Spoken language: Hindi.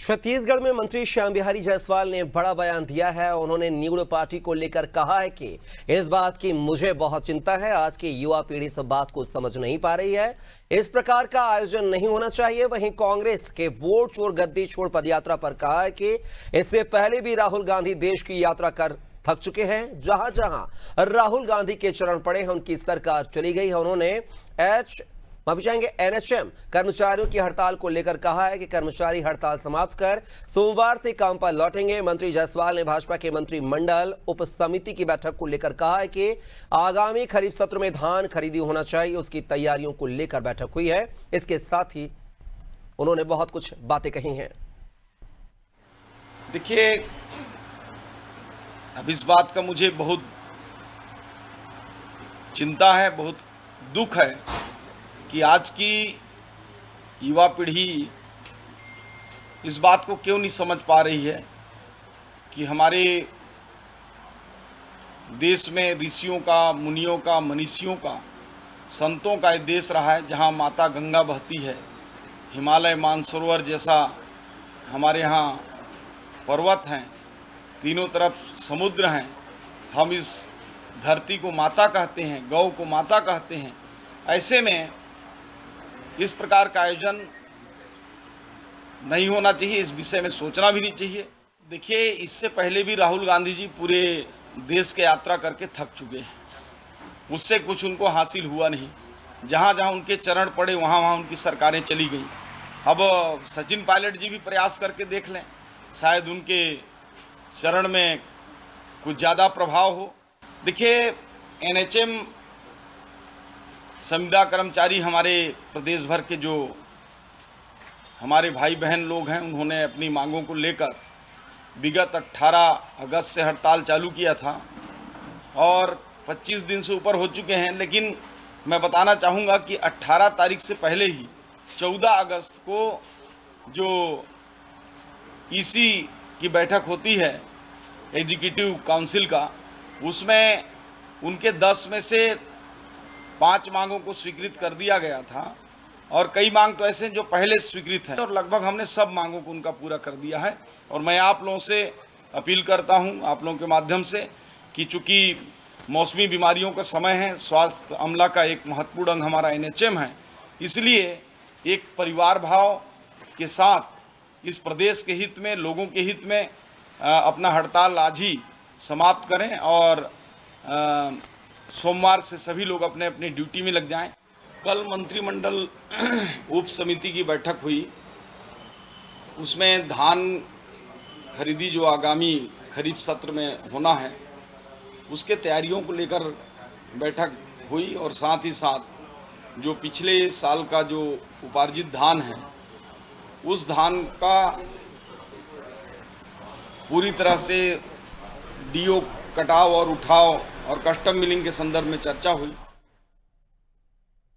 छत्तीसगढ़ में मंत्री श्याम बिहारी जायसवाल ने बड़ा बयान दिया है। उन्होंने निगुड़ पार्टी को लेकर कहा है कि इस बात की मुझे बहुत चिंता है। आज की युवा पीढ़ी इस बात को समझ नहीं पा रही है। इस प्रकार का आयोजन नहीं होना चाहिए। वहीं कांग्रेस के वोट चोर गद्दी छोड़ पदयात्रा पर कहा है कि इससे पहले भी राहुल गांधी देश की यात्रा कर थक चुके हैं। जहां जहां राहुल गांधी के चरण पड़े हैं उनकी सरकार चली गई है। उन्होंने एनएचएम कर्मचारियों की हड़ताल को लेकर कहा है कि कर्मचारी हड़ताल समाप्त कर सोमवार से काम पर लौटेंगे। मंत्री जायसवाल ने भाजपा के मंत्रिमंडल उप समिति की बैठक को लेकर कहा है कि आगामी खरीफ सत्र में धान खरीदी होना चाहिए, उसकी तैयारियों को लेकर बैठक हुई है। इसके साथ ही उन्होंने बहुत कुछ बातें कही हैं। देखिए, अब इस बात का मुझे बहुत चिंता है, बहुत दुख है कि आज की युवा पीढ़ी इस बात को क्यों नहीं समझ पा रही है कि हमारे देश में ऋषियों का, मुनियों का, मनीषियों का, संतों का एक देश रहा है, जहाँ माता गंगा बहती है, हिमालय, मानसरोवर जैसा हमारे यहाँ पर्वत हैं, तीनों तरफ समुद्र हैं। हम इस धरती को माता कहते हैं, गौ को माता कहते हैं। ऐसे में इस प्रकार का आयोजन नहीं होना चाहिए, इस विषय में सोचना भी नहीं चाहिए। देखिए, इससे पहले भी राहुल गांधी जी पूरे देश के यात्रा करके थक चुके हैं, उससे कुछ उनको हासिल हुआ नहीं। जहाँ जहाँ उनके चरण पड़े वहाँ वहाँ उनकी सरकारें चली गई। अब सचिन पायलट जी भी प्रयास करके देख लें, शायद उनके चरण में कुछ ज़्यादा प्रभाव हो। देखिए, एनएचएम संविदा कर्मचारी हमारे प्रदेश भर के जो हमारे भाई बहन लोग हैं, उन्होंने अपनी मांगों को लेकर विगत 18 अगस्त से हड़ताल चालू किया था और 25 दिन से ऊपर हो चुके हैं। लेकिन मैं बताना चाहूँगा कि 18 तारीख से पहले ही 14 अगस्त को जो ईसी की बैठक होती है एग्जीक्यूटिव काउंसिल का, उसमें उनके 10 में से 5 मांगों को स्वीकृत कर दिया गया था और कई मांग तो ऐसे जो पहले स्वीकृत हैं और लगभग हमने सब मांगों को उनका पूरा कर दिया है। और मैं आप लोगों से अपील करता हूं, आप लोगों के माध्यम से, कि चूँकि मौसमी बीमारियों का समय है, स्वास्थ्य अमला का एक महत्वपूर्ण अंग हमारा एनएचएम है, इसलिए एक परिवार भाव के साथ इस प्रदेश के हित में, लोगों के हित में अपना हड़ताल आज ही समाप्त करें और सोमवार से सभी लोग अपने अपने ड्यूटी में लग जाएं। कल मंत्रिमंडल उप समिति की बैठक हुई, उसमें धान खरीदी जो आगामी खरीफ सत्र में होना है उसके तैयारियों को लेकर बैठक हुई और साथ ही साथ जो पिछले साल का जो उपार्जित धान है उस धान का पूरी तरह से डीओ कटाव और उठाव और कस्टम मिलिंग के संदर्भ में चर्चा हुई।